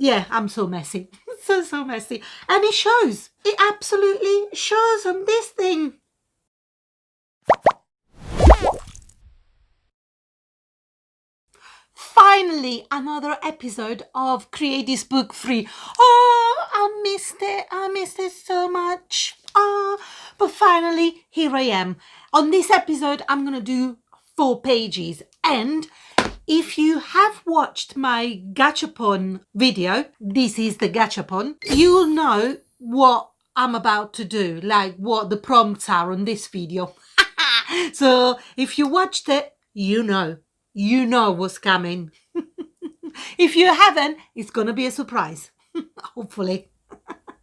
Yeah, I'm so messy. So messy. And it shows. It absolutely shows on this thing. Finally, another episode of Create This Book Free. Oh, I missed it. I missed it so much. But finally, here I am. On this episode, I'm going to do 4 pages. And if you have watched my gachapon video, this is the gachapon, you'll know what I'm about to do, like what the prompts are on this video. So if you watched it, you know what's coming. If you haven't, it's gonna be a surprise. Hopefully.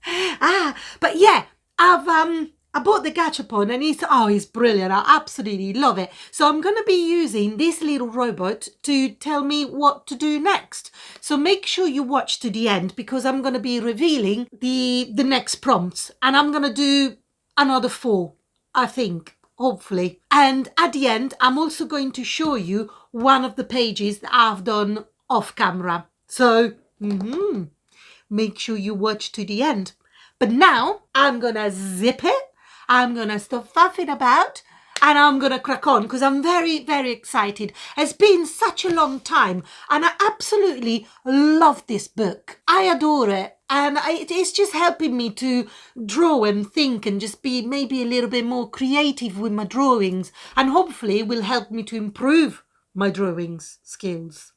But yeah, I bought the gachapon and it's brilliant. I absolutely love it. So I'm gonna be using this little robot to tell me what to do next. So make sure you watch to the end because I'm gonna be revealing the next prompts and I'm gonna do another 4, I think. Hopefully. And at the end, I'm also going to show you one of the pages that I've done off camera. So, make sure you watch to the end. But now, I'm going to zip it. I'm going to stop faffing about. And I'm going to crack on because I'm very, very excited. It's been such a long time. And I absolutely love this book. I adore it. And it's just helping me to draw and think and just be maybe a little bit more creative with my drawings. And hopefully it will help me to improve my drawings skills.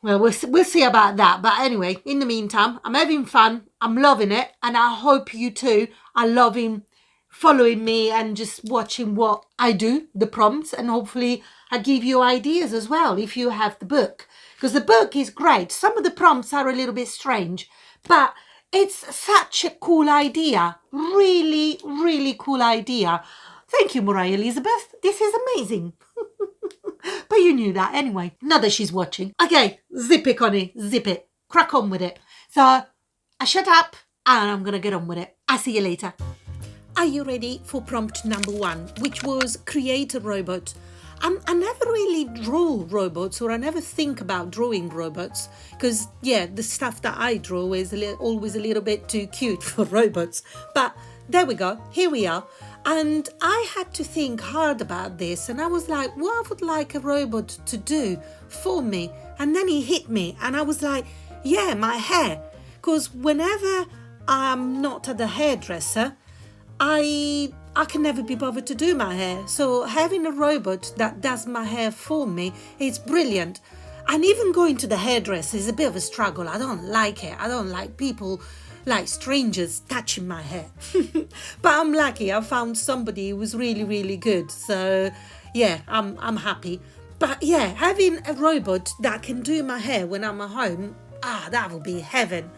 Well, we'll see about that. But anyway, in the meantime, I'm having fun. I'm loving it. And I hope you too are loving following me and just watching what I do, the prompts. And hopefully I give you ideas as well if you have the book. Because the book is great. Some of the prompts are a little bit strange. But it's such a cool idea. Really, really cool idea. Thank you, Moriah Elizabeth. This is amazing. But you knew that anyway. Now that she's watching. Okay, zip it, Connie. Zip it. Crack on with it. So I shut up and I'm going to get on with it. I'll see you later. Are you ready for prompt number 1, which was create a robot? I never really draw robots, or I never think about drawing robots because, yeah, the stuff that I draw is always a little bit too cute for robots. But there we go. Here we are. And I had to think hard about this and I was like, what would like a robot to do for me? And then it hit me and I was like, yeah, my hair. Because whenever I'm not at the hairdresser, I can never be bothered to do my hair. So having a robot that does my hair for me is brilliant. And even going to the hairdresser is a bit of a struggle. I don't like it. I don't like people, like strangers, touching my hair. But I'm lucky. I found somebody who was really, really good. So yeah, I'm happy. But yeah, having a robot that can do my hair when I'm at home, that would be heaven.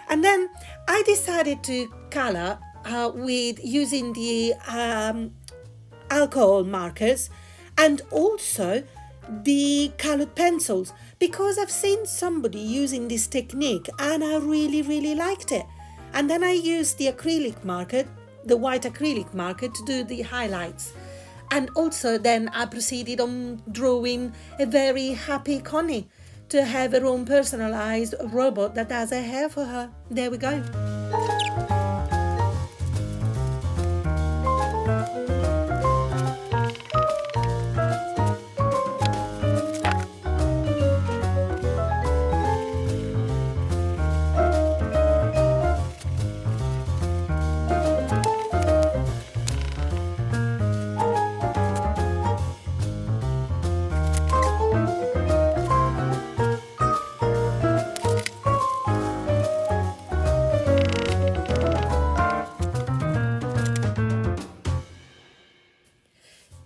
And then I decided to colour with using the alcohol markers and also the colored pencils because I've seen somebody using this technique and I really, really liked it. And then I used the acrylic marker, the white acrylic marker, to do the highlights. And also then I proceeded on drawing a very happy Connie to have her own personalized robot that does her hair for her. There we go.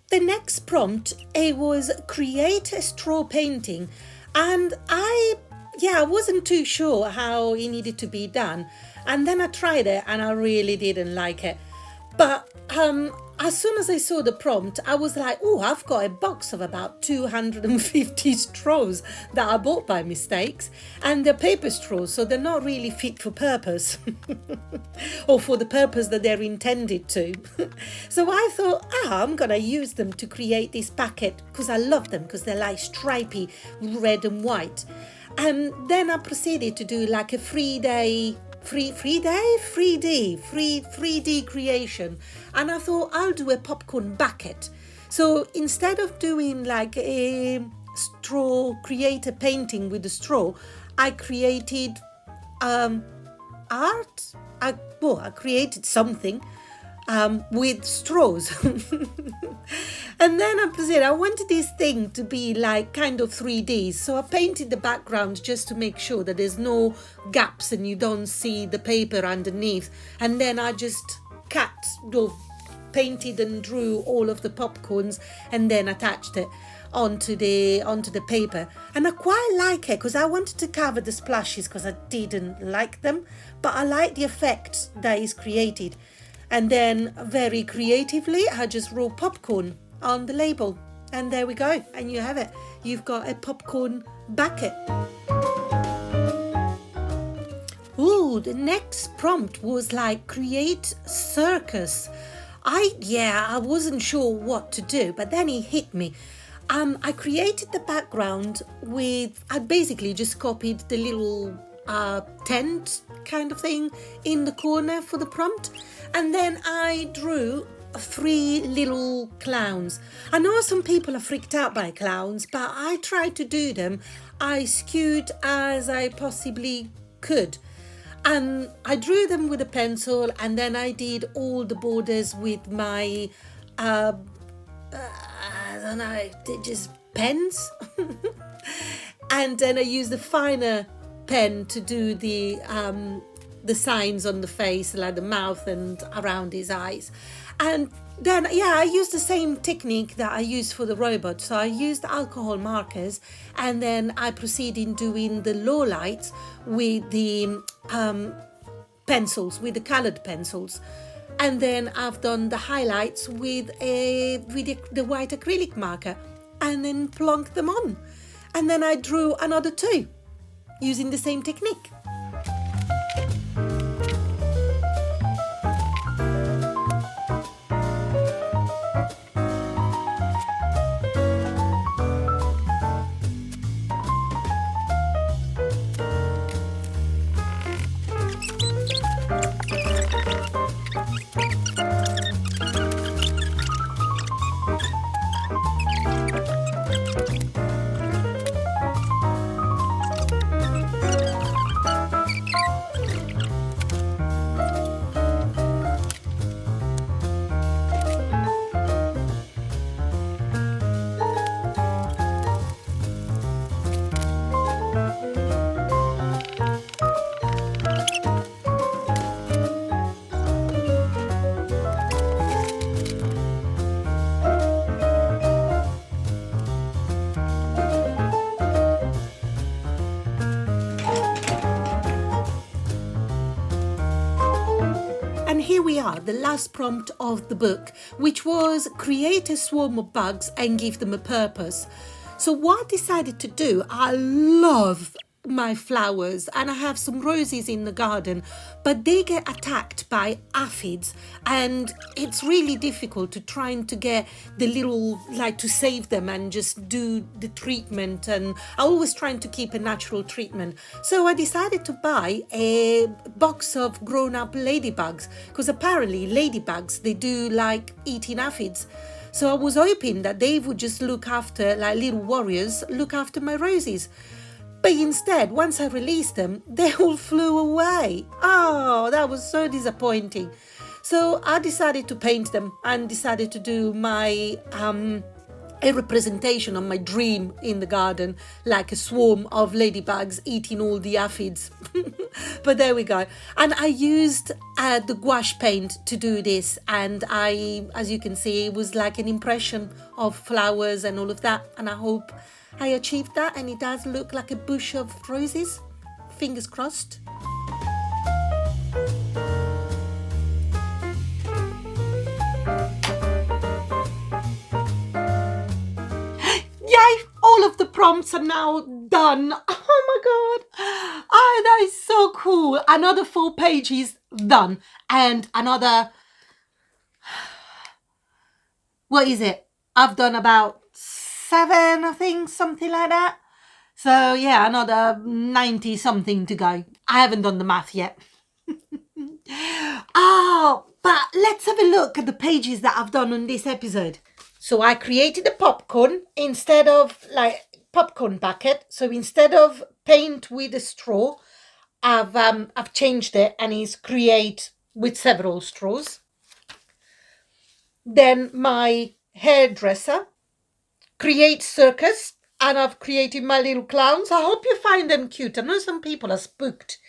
The next prompt, it was create a straw painting, and I wasn't too sure how it needed to be done, and then I tried it and I really didn't like it. But as soon as I saw the prompt, I was like, oh, I've got a box of about 250 straws that I bought by mistakes, and they're paper straws, so they're not really fit for purpose or for the purpose that they're intended to. So I thought, I'm gonna use them to create this packet because I love them because they're like stripy red and white. And then I proceeded to do like a 3D creation. And I thought I'll do a popcorn bucket. So instead of doing like a straw, create a painting with a straw, I created art. I created something with straws. And then I said I wanted this thing to be like kind of 3D, so I painted the background just to make sure that there's no gaps and you don't see the paper underneath. And then I just painted and drew all of the popcorns and then attached it onto the paper. And I quite like it because I wanted to cover the splashes because I didn't like them, but I like the effect that is created. And then very creatively I just wrote popcorn on the label, and there we go, and you have it. You've got a popcorn bucket. Ooh, the next prompt was like create circus. I wasn't sure what to do, but then it hit me. I created the background I basically just copied the little tent kind of thing in the corner for the prompt, and then I drew 3 little clowns. I know some people are freaked out by clowns, but I tried to do them as cute as I possibly could. And I drew them with a pencil, and then I did all the borders with my I don't know, just pens. And then I used a finer pen to do the signs on the face, like the mouth and around his eyes. And then I used the same technique that I used for the robot. So I used alcohol markers, and then I proceeded doing the low lights with the pencils, with the colored pencils. And then I've done the highlights with the white acrylic marker, and then plonked them on. And then I drew another 2 using the same technique. Here we are, the last prompt of the book, which was create a swarm of bugs and give them a purpose. So what I decided to do, I love my flowers and I have some roses in the garden, but they get attacked by aphids, and it's really difficult to trying to get the little, like, to save them and just do the treatment, and I always trying to keep a natural treatment. So I decided to buy a box of grown-up ladybugs, because apparently ladybugs, they do like eating aphids. So I was hoping that they would just look after, like little warriors, look after my roses. But instead, once I released them, they all flew away. Oh, that was so disappointing. So I decided to paint them and decided to do my a representation of my dream in the garden, like a swarm of ladybugs eating all the aphids. But there we go. And I used the gouache paint to do this, and as you can see, it was like an impression of flowers and all of that, and I hope I achieved that, and it does look like a bush of roses. Fingers crossed. Yay! All of the prompts are now done. Oh my god! Oh, that is so cool. Another 4 pages done, and another, what is it? I've done about 7, I think, something like that. So yeah, another 90 something to go. I haven't done the math yet. Oh, but let's have a look at the pages that I've done on this episode. So I created a popcorn instead of like popcorn bucket. So instead of paint with a straw, I've changed it and it's create with several straws. Then my hairdresser, create circus, and I've created my little clowns. I hope you find them cute. I know some people are spooked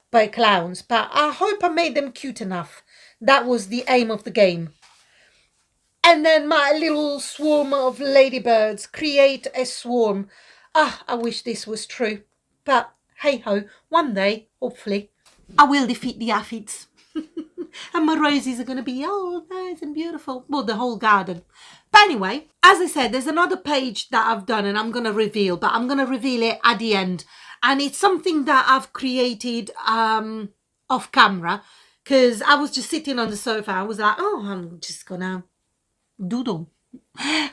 by clowns, but I hope I made them cute enough. That was the aim of the game. And then my little swarm of ladybirds, create a swarm. I wish this was true. But hey ho, one day, hopefully, I will defeat the aphids. And my roses are going to be all nice and beautiful. Well, the whole garden. But anyway, as I said, there's another page that I've done and I'm going to reveal, but I'm going to reveal it at the end. And it's something that I've created off camera because I was just sitting on the sofa. I was like, oh, I'm just going to doodle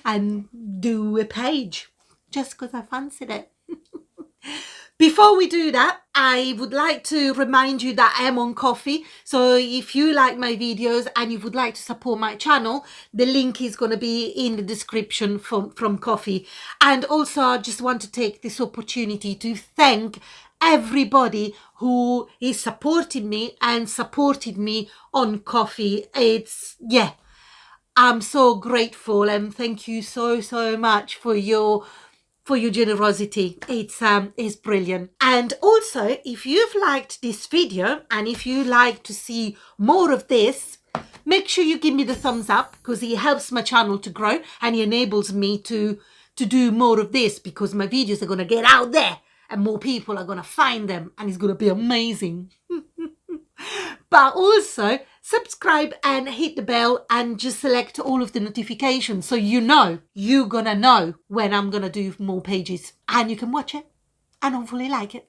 and do a page just because I fancied it. Before we do that, I would like to remind you that I am on Ko-fi. So if you like my videos and you would like to support my channel, the link is going to be in the description from Ko-fi. And also, I just want to take this opportunity to thank everybody who is supporting me and supported me on Ko-fi. I'm so grateful and thank you so much for your generosity. It's brilliant. And also, if you've liked this video and if you like to see more of this, make sure you give me the thumbs up because it helps my channel to grow and it enables me to do more of this because my videos are going to get out there and more people are going to find them and it's going to be amazing. But also subscribe and hit the bell and just select all of the notifications so you're gonna know when I'm gonna do more pages and you can watch it and hopefully like it.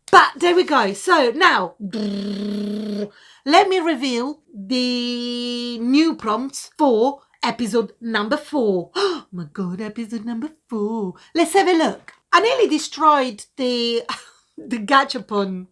But there we go. So now let me reveal the new prompts for episode number 4. Oh my god, episode number 4. Let's have a look. I nearly destroyed the gachapon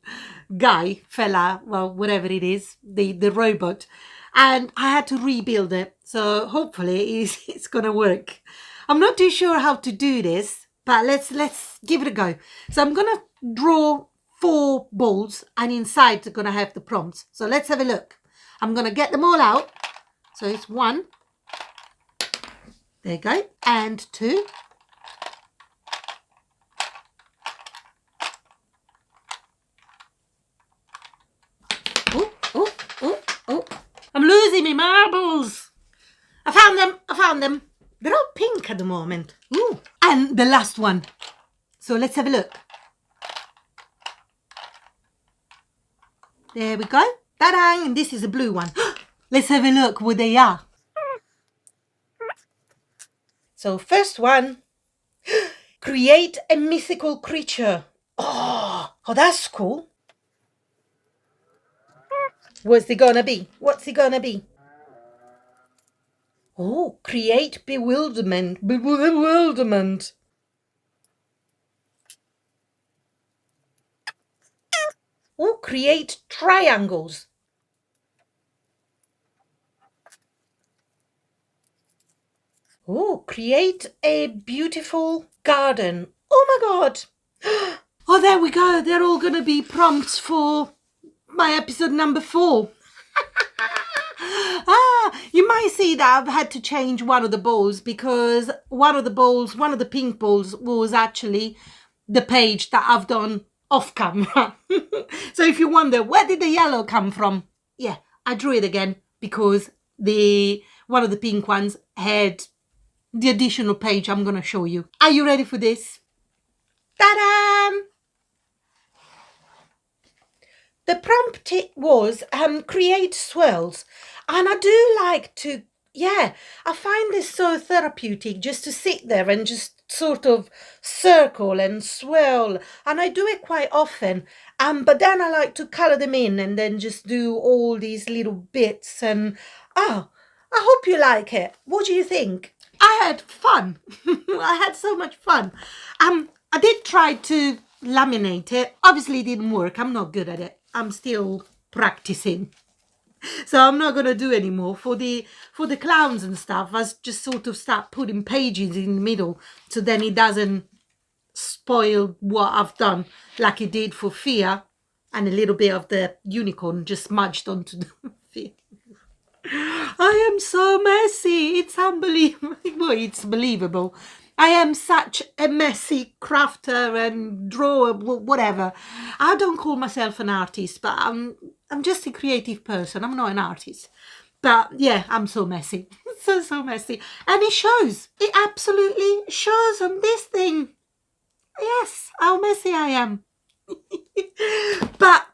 fella, well, whatever it is, the robot, and I had to rebuild it. So hopefully it's gonna work. I'm not too sure how to do this, but let's give it a go. So I'm gonna draw 4 balls, and inside they're gonna have the prompts. So let's have a look. I'm gonna get them all out. So it's 1. There you go, and 2. I'm losing my marbles. I found them. They're all pink at the moment. Ooh. And the last one. So let's have a look. There we go. Ta-da! And this is a blue one. Let's have a look what they are. So first one. Create a mythical creature. Oh, that's cool. What's it gonna be? What's it gonna be? Oh, create bewilderment. Bewilderment. Oh, create triangles. Oh, create a beautiful garden. Oh my god. Oh, there we go. They're all going to be prompts for my episode number 4. You might see that I've had to change one of the balls because one of the pink balls was actually the page that I've done off camera. So if you wonder, where did the yellow come from? Yeah, I drew it again because one of the pink ones had the additional page I'm going to show you. Are you ready for this? Ta-da! The prompt was create swirls. And I do like to, I find this so therapeutic just to sit there and just sort of circle and swirl. And I do it quite often. But then I like to colour them in and then just do all these little bits. And, I hope you like it. What do you think? I had fun. I had so much fun. I did try to laminate it. Obviously it didn't work. I'm not good at it. I'm still practicing. So I'm not gonna do anymore. For the clowns and stuff, I just sort of start putting pages in the middle so then it doesn't spoil what I've done, like it did for Fear, and a little bit of the unicorn just smudged onto the Fear. I am so messy. It's unbelievable. Well, it's believable. I am such a messy crafter and drawer, whatever. I don't call myself an artist, but I'm just a creative person. I'm not an artist. But yeah, I'm so messy. So messy. And it shows. It absolutely shows on this thing. Yes, how messy I am. But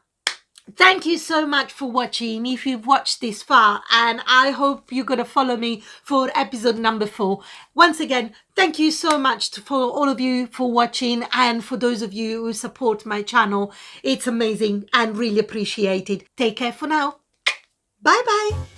thank you so much for watching, if you've watched this far, and I hope you're going to follow me for episode number 4. Once again, thank you so much for all of you for watching, and for those of you who support my channel. It's amazing and really appreciated. Take care for now. Bye bye.